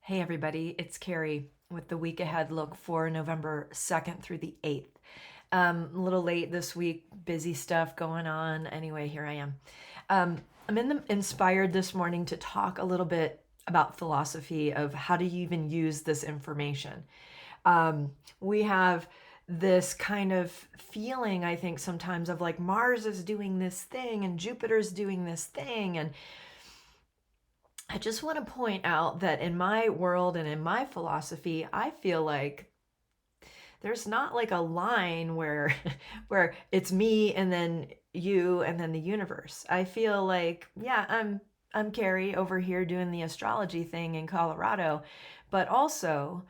Hey everybody, it's Kerry with the week ahead look for November 2nd through the 8th. A little late this week, busy stuff going on. Anyway, here I am. Inspired this morning to talk a little bit about philosophy of how do you even use this information. We have this kind of feeling, I think, sometimes of like Mars is doing this thing and Jupiter's doing this thing, and I just want to point out that in my world and in my philosophy, I feel like there's not like a line where where it's me and then you and then the universe. I feel like, yeah, I'm Kerry over here doing the astrology thing in Colorado, but also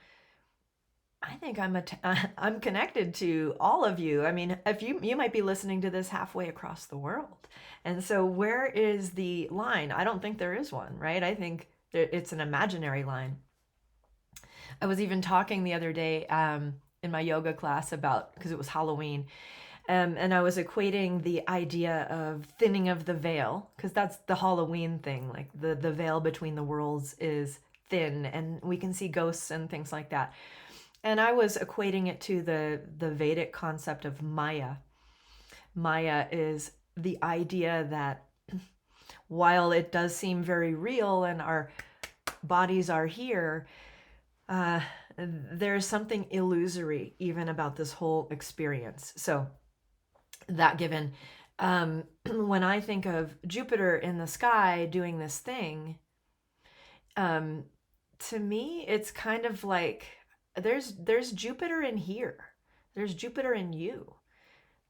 I think I'm connected to all of you. I mean, if you might be listening to this halfway across the world. And so where is the line? I don't think there is one, right? I think it's an imaginary line. I was even talking the other day in my yoga class about, because it was Halloween, and I was equating the idea of thinning of the veil, because that's the Halloween thing. Like the veil between the worlds is thin, and we can see ghosts and things like that. And I was equating it to the Vedic concept of Maya. Maya is the idea that while it does seem very real and our bodies are here, there's something illusory even about this whole experience. So, that given, when I think of Jupiter in the sky doing this thing, to me, it's kind of like there's Jupiter in here. There's Jupiter in you.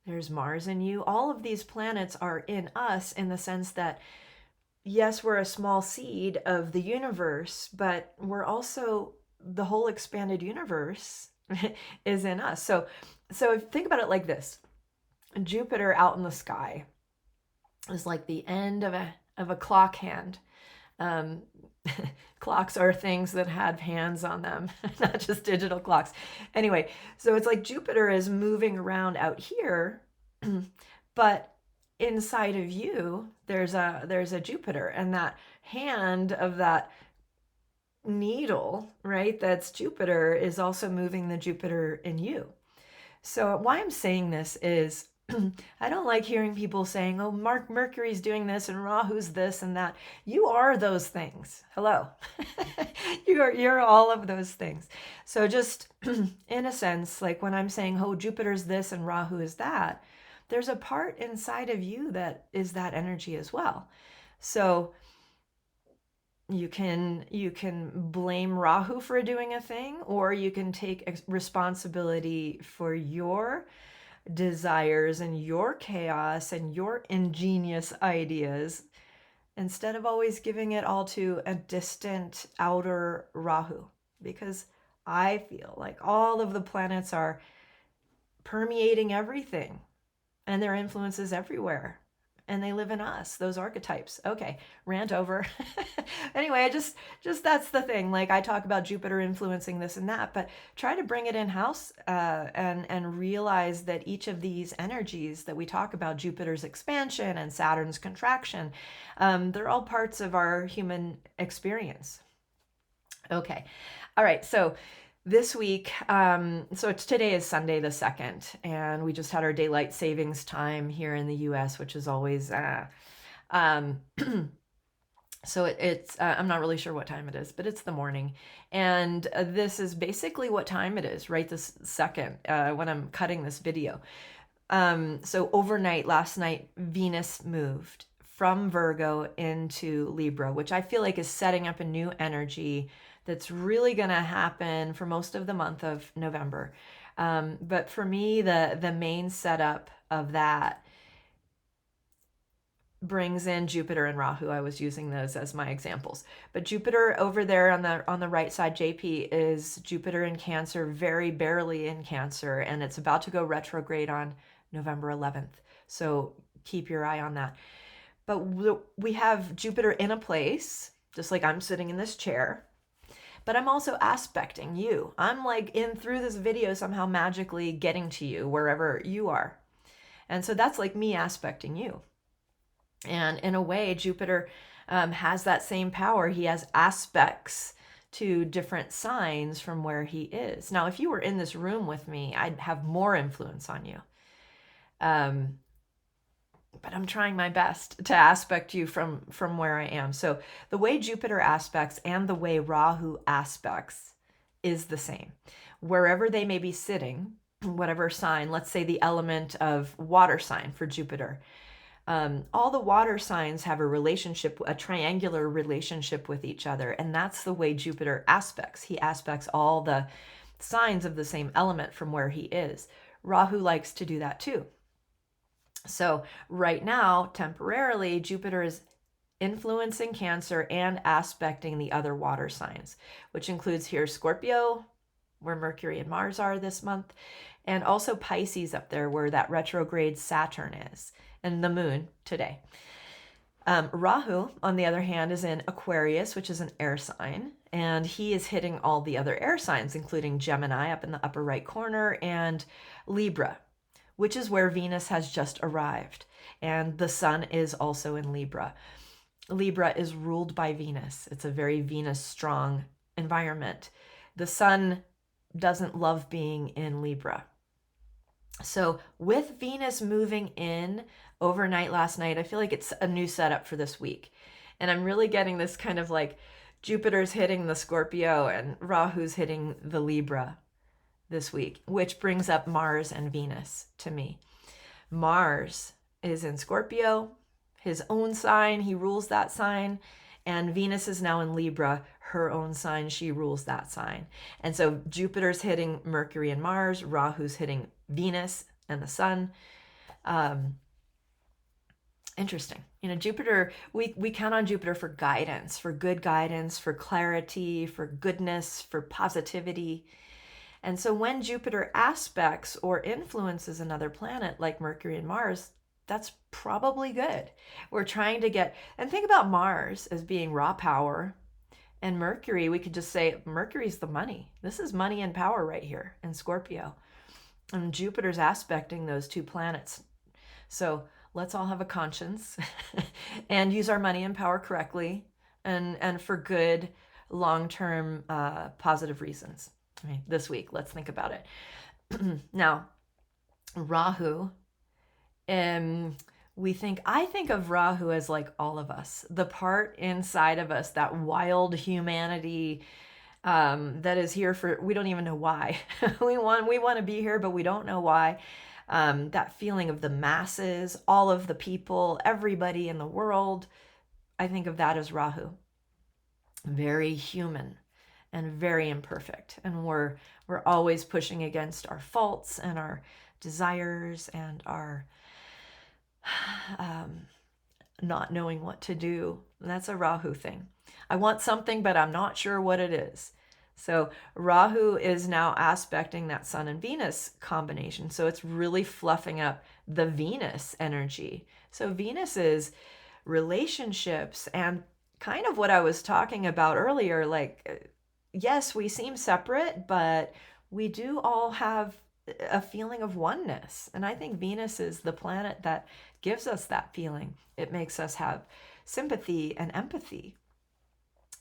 There's Mars in you. All of these planets are in us in the sense that, yes, we're a small seed of the universe, but we're also the whole expanded universe is in us. So think about it like this. Jupiter out in the sky is like the end of a clock hand. Um, Clocks are things that have hands on them, not just digital clocks. Anyway, so it's like Jupiter is moving around out here, but inside of you there's a Jupiter, and that hand of that needle, right? That's Jupiter is also moving the Jupiter in you. So why I'm saying this is I don't like hearing people saying, "Oh, Mercury's doing this and Rahu's this and that." You are those things. Hello. You're all of those things. So just in a sense, like when I'm saying, "Oh, Jupiter's this and Rahu is that," there's a part inside of you that is that energy as well. So you can blame Rahu for doing a thing, or you can take responsibility for your desires and your chaos and your ingenious ideas instead of always giving it all to a distant outer Rahu. Because I feel like all of the planets are permeating everything and their influences everywhere. And they live in us, those archetypes. Okay, rant over. Anyway, I just that's the thing. Like I talk about Jupiter influencing this and that, but try to bring it in house and realize that each of these energies that we talk about, Jupiter's expansion and Saturn's contraction, they're all parts of our human experience. Okay, all right. So this week, today is Sunday the 2nd, and we just had our daylight savings time here in the US, which is always, um, I'm not really sure what time it is, but it's the morning. And this is basically what time it is right this second when I'm cutting this video. So overnight, last night, Venus moved from Virgo into Libra, which I feel like is setting up a new energy that's really going to happen for most of the month of November. But for me, the main setup of that brings in Jupiter and Rahu. I was using those as my examples. But Jupiter over there on the right side, JP, is Jupiter in Cancer, very barely in Cancer, and it's about to go retrograde on November 11th. So keep your eye on that. But we have Jupiter in a place, just like I'm sitting in this chair, but I'm also aspecting you. I'm like in through this video somehow magically getting to you wherever you are. And so that's like me aspecting you. And in a way, Jupiter has that same power. He has aspects to different signs from where he is. Now, if you were in this room with me, I'd have more influence on you. But I'm trying my best to aspect you from where I am. So the way Jupiter aspects and the way Rahu aspects is the same. Wherever they may be sitting, whatever sign, let's say the element of water sign for Jupiter, all the water signs have a relationship, a triangular relationship with each other. And that's the way Jupiter aspects. He aspects all the signs of the same element from where he is. Rahu likes to do that too. So right now, temporarily, Jupiter is influencing Cancer and aspecting the other water signs, which includes here Scorpio, where Mercury and Mars are this month, and also Pisces up there where that retrograde Saturn is, and the moon today. Rahu, on the other hand, is in Aquarius, which is an air sign, and he is hitting all the other air signs, including Gemini up in the upper right corner and Libra, which is where Venus has just arrived. And the sun is also in Libra. Libra is ruled by Venus. It's a very Venus strong environment. The sun doesn't love being in Libra. So with Venus moving in overnight last night, I feel like it's a new setup for this week. And I'm really getting this kind of like Jupiter's hitting the Scorpio and Rahu's hitting the Libra this week, which brings up Mars and Venus to me. Mars is in Scorpio, his own sign, he rules that sign, and Venus is now in Libra, her own sign, she rules that sign. And so Jupiter's hitting Mercury and Mars, Rahu's hitting Venus and the sun. Interesting. You know, Jupiter, we count on Jupiter for guidance, for good guidance, for clarity, for goodness, for positivity. And so when Jupiter aspects or influences another planet like Mercury and Mars, that's probably good. We're trying to get, and think about Mars as being raw power, and Mercury, we could just say Mercury's the money. This is money and power right here in Scorpio. And Jupiter's aspecting those two planets. So let's all have a conscience and use our money and power correctly and for good, long-term, positive reasons. This week, let's think about it. Now, Rahu, I think of Rahu as like all of us, the part inside of us, that wild humanity that is here for, we don't even know why. we want to be here, but we don't know why. That feeling of the masses, all of the people, everybody in the world, I think of that as Rahu. Very human and very imperfect. And we're always pushing against our faults and our desires and our not knowing what to do. And that's a Rahu thing. I want something, but I'm not sure what it is. So Rahu is now aspecting that Sun and Venus combination. So it's really fluffing up the Venus energy. So Venus is relationships and kind of what I was talking about earlier, like, yes, we seem separate, but we do all have a feeling of oneness. And I think Venus is the planet that gives us that feeling. It makes us have sympathy and empathy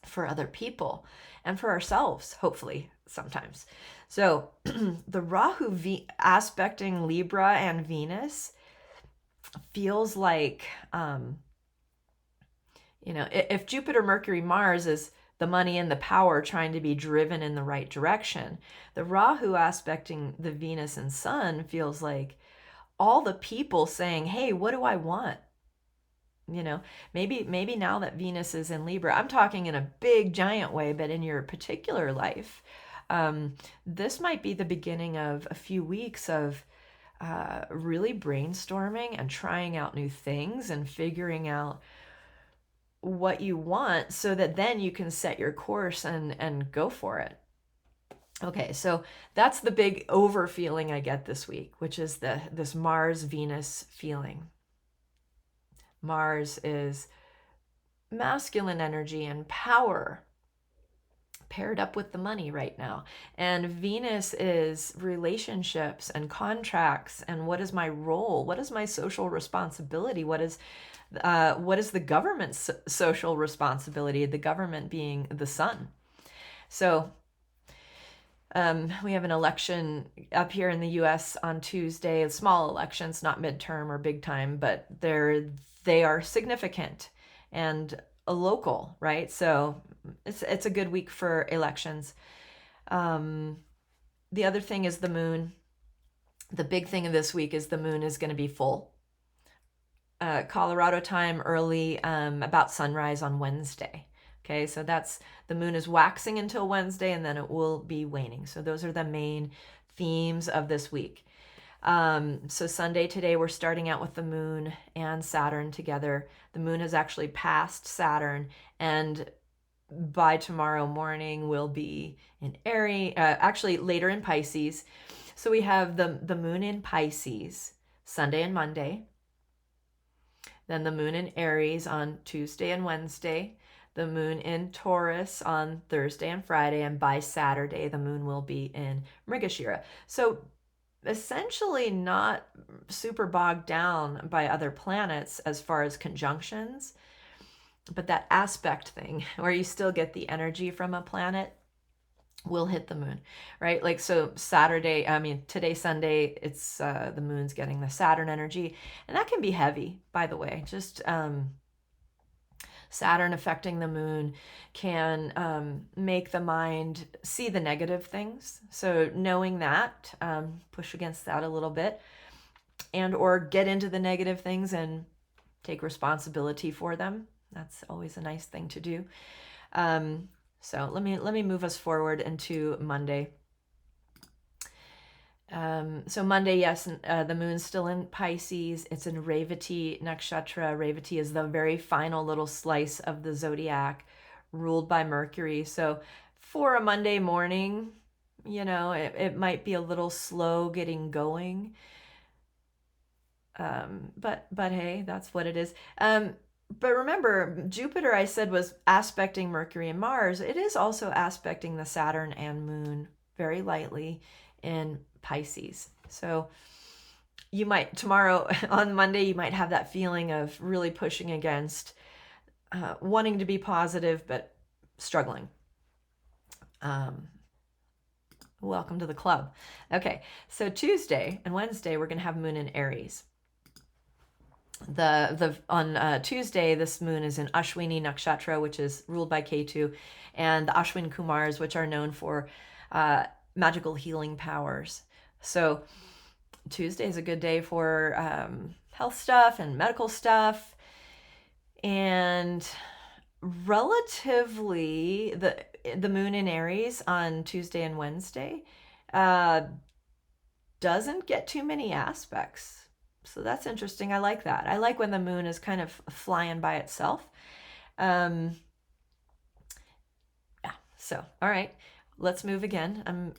for other people and for ourselves, hopefully, sometimes. So the Rahu aspecting Libra and Venus feels like, if Jupiter, Mercury, Mars is the money and the power trying to be driven in the right direction, the Rahu aspecting the Venus and Sun feels like all the people saying, hey, what do I want? Maybe now that Venus is in Libra, I'm talking in a big giant way, but in your particular life, this might be the beginning of a few weeks of really brainstorming and trying out new things and figuring out what you want so that then you can set your course and go for it. Okay, so that's the big over feeling I get this week, which is this Mars-Venus feeling. Mars is masculine energy and power paired up with the money right now. And Venus is relationships and contracts and what is my role? What is my social responsibility? What is the government's social responsibility? The government being the sun. So we have an election up here in the US on Tuesday, small elections, not midterm or big time, but they are significant and a local, right? So it's a good week for elections. The other thing is the moon. The big thing of this week is the moon is going to be full. Colorado time early, about sunrise on Wednesday. Okay, so that's the moon is waxing until Wednesday and then it will be waning. So those are the main themes of this week. So Sunday today, we're starting out with the moon and Saturn together. The moon has actually passed Saturn, and by tomorrow morning we'll be in Aries, actually later in Pisces. So we have the moon in Pisces Sunday and Monday. Then the moon in Aries on Tuesday and Wednesday, the moon in Taurus on Thursday and Friday, and by Saturday, the moon will be in Mrigashira. So essentially not super bogged down by other planets as far as conjunctions, but that aspect thing where you still get the energy from a planet will hit the moon, right? Like, so today, Sunday, it's the moon's getting the Saturn energy, and that can be heavy, by the way. Just Saturn affecting the moon can make the mind see the negative things. So knowing that, push against that a little bit, and or get into the negative things and take responsibility for them. That's always a nice thing to do. So let me move us forward into Monday. So Monday, yes, the moon's still in Pisces. It's in Revati Nakshatra. Revati is the very final little slice of the zodiac, ruled by Mercury. So for a Monday morning, it might be a little slow getting going. But hey, that's what it is. But remember, Jupiter, I said, was aspecting Mercury and Mars. It is also aspecting the Saturn and Moon very lightly in Pisces. So you might, tomorrow on Monday, you might have that feeling of really pushing against, wanting to be positive, but struggling. Welcome to the club. Okay, so Tuesday and Wednesday, we're going to have Moon in Aries. On Tuesday, this moon is in Ashwini Nakshatra, which is ruled by Ketu, and the Ashwin Kumars, which are known for magical healing powers. So Tuesday is a good day for health stuff and medical stuff. And relatively, the moon in Aries on Tuesday and Wednesday doesn't get too many aspects. So that's interesting. I like that. I like when the moon is kind of flying by itself. Yeah. So, all right, let's move again. I'm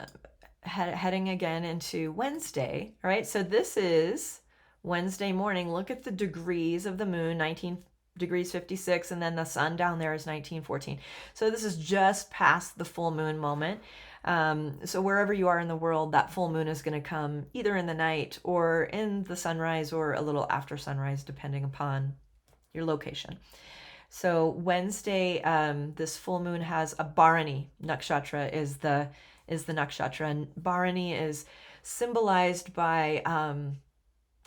heading again into Wednesday. All right. So this is Wednesday morning. Look at the degrees of the moon, 19 degrees 56, and then the sun down there is 1914. So this is just past the full moon moment. So wherever you are in the world, that full moon is going to come either in the night or in the sunrise or a little after sunrise, depending upon your location. So Wednesday, this full moon has a Bharani nakshatra is the nakshatra, and Bharani is symbolized by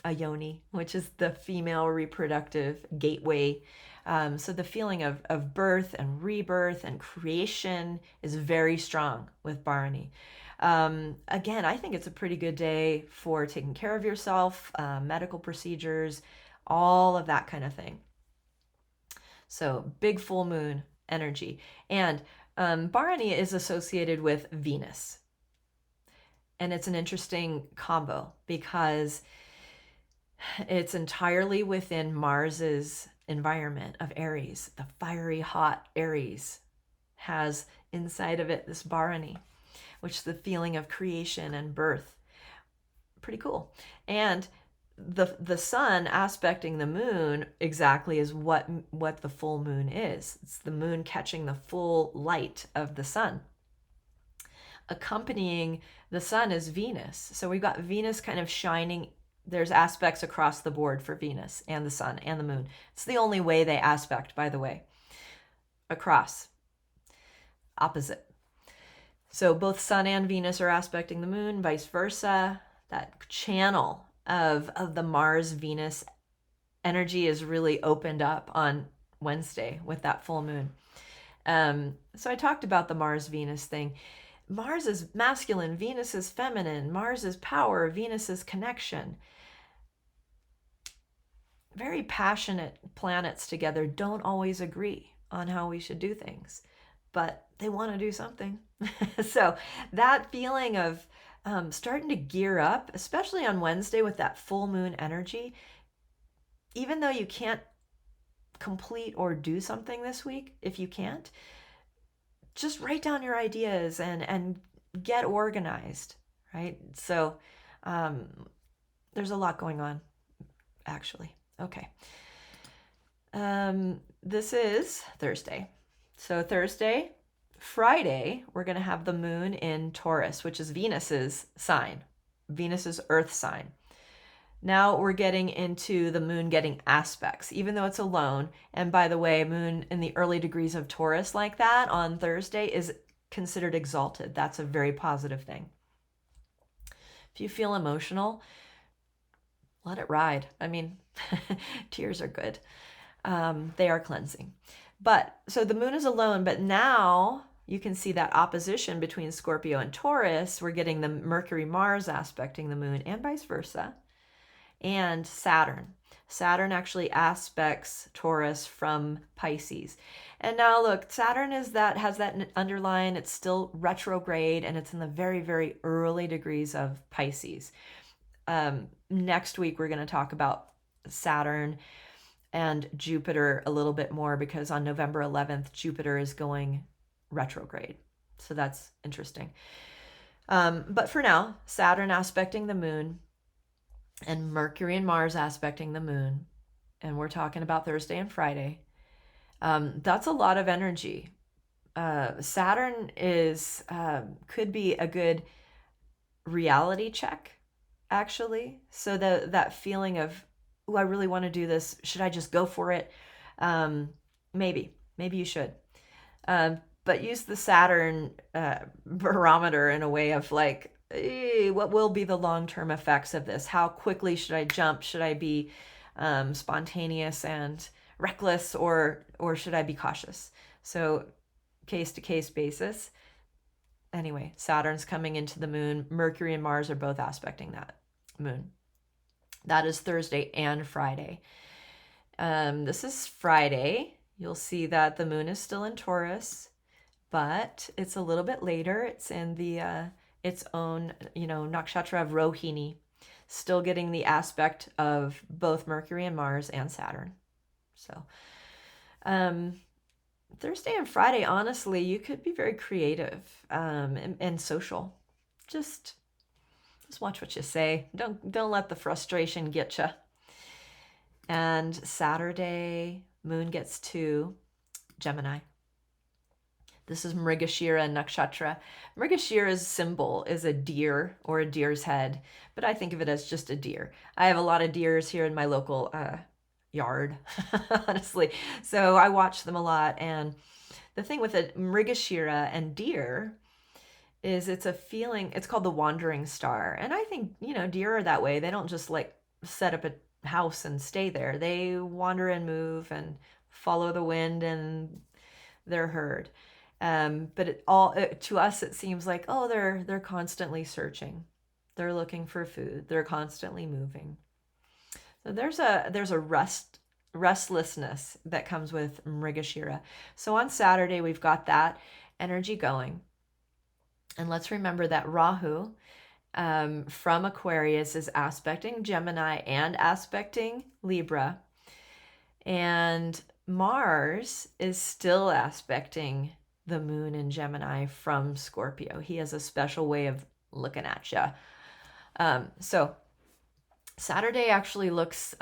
a yoni, which is the female reproductive gateway. So the feeling of birth and rebirth and creation is very strong with Bharani. Again, I think it's a pretty good day for taking care of yourself, medical procedures, all of that kind of thing. So big full moon energy. And Bharani is associated with Venus. And it's an interesting combo because it's entirely within Mars's environment of Aries. The fiery hot Aries has inside of it this Bharani, which is the feeling of creation and birth. Pretty cool. And the sun aspecting the moon exactly is what the full moon is. It's the moon catching the full light of the sun. Accompanying the sun is Venus. So we've got Venus kind of shining. There's aspects across the board for Venus and the sun and the moon. It's the only way they aspect, by the way. Across. Opposite. So both Sun and Venus are aspecting the moon, vice versa. That channel of the Mars-Venus energy is really opened up on Wednesday with that full moon. So I talked about the Mars-Venus thing. Mars is masculine, Venus is feminine, Mars is power, Venus is connection. Very passionate planets together don't always agree on how we should do things, but they want to do something. So that feeling of starting to gear up, especially on Wednesday with that full moon energy, even though you can't complete or do something this week, if you can't, just write down your ideas and get organized, right? So there's a lot going on, actually. Okay. This is Thursday. So Thursday, Friday, we're going to have the moon in Taurus, which is Venus's sign, Venus's earth sign. Now we're getting into the moon getting aspects, even though it's alone. And by the way, moon in the early degrees of Taurus like that on Thursday is considered exalted. That's a very positive thing. If you feel emotional, let it ride. I mean, tears are good. They are cleansing. But so the moon is alone, but now you can see that opposition between Scorpio and Taurus. We're getting the Mercury-Mars aspecting the moon and vice versa. And Saturn. Saturn actually aspects Taurus from Pisces. And now look, Saturn has that underline, it's still retrograde, and it's in the very, very early degrees of Pisces. Next week, we're going to talk about Saturn and Jupiter a little bit more, because on November 11th, Jupiter is going retrograde. So that's interesting. But for now, Saturn aspecting the moon, and Mercury and Mars aspecting the moon, and we're talking about Thursday and Friday. That's a lot of energy. Saturn is could be a good reality check, actually. So that feeling of, oh, I really want to do this. Should I just go for it? Maybe you should. But use the Saturn barometer in a way of like, what will be the long-term effects of this? How quickly should I jump? Should I be spontaneous and reckless, or should I be cautious? So case-to-case basis. Anyway, Saturn's coming into the moon. Mercury and Mars are both aspecting that moon. That is Thursday and Friday. This is Friday. You'll see that the moon is still in Taurus, but it's a little bit later. It's in the its own, nakshatra of Rohini, still getting the aspect of both Mercury and Mars and Saturn. So Thursday and Friday, honestly, you could be very creative and social. Just watch what you say. Don't let the frustration get you. And Saturday, moon gets to Gemini. This is Mrigashira Nakshatra. Mrigashira's symbol is a deer or a deer's head, but I think of it as just a deer. I have a lot of deers here in my local yard, honestly. So I watch them a lot. And the thing with a Mrigashira and deer is it's a feeling, it's called the wandering star. And I think, deer are that way. They don't just like set up a house and stay there. They wander and move and follow the wind and they're heard. But to us, it seems like, oh, they're constantly searching. They're looking for food. They're constantly moving. So there's a restlessness that comes with Mrigashira. So on Saturday, we've got that energy going. And let's remember that Rahu from Aquarius is aspecting Gemini and aspecting Libra. And Mars is still aspecting the moon in Gemini from Scorpio. He has a special way of looking at you. So Saturday actually looks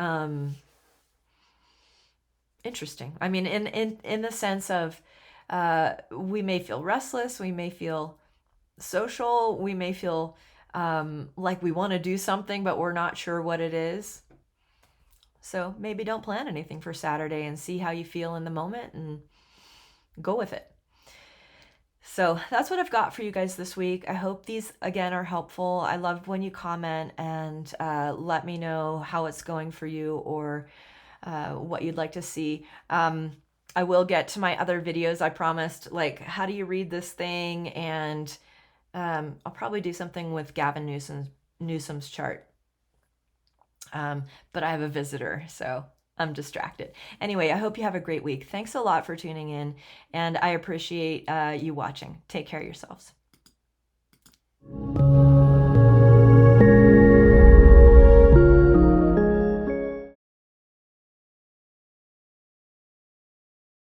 interesting. I mean, in the sense of we may feel restless, we may feel social, we may feel like we want to do something, but we're not sure what it is. So maybe don't plan anything for Saturday and see how you feel in the moment and go with it. So that's what I've got for you guys this week. I hope these, again, are helpful. I love when you comment and let me know how it's going for you, or what you'd like to see. I will get to my other videos. I promised, like, how do you read this thing? And I'll probably do something with Gavin Newsom's chart. But I have a visitor, so I'm distracted. Anyway, I hope you have a great week. Thanks a lot for tuning in, and I appreciate you watching. Take care of yourselves.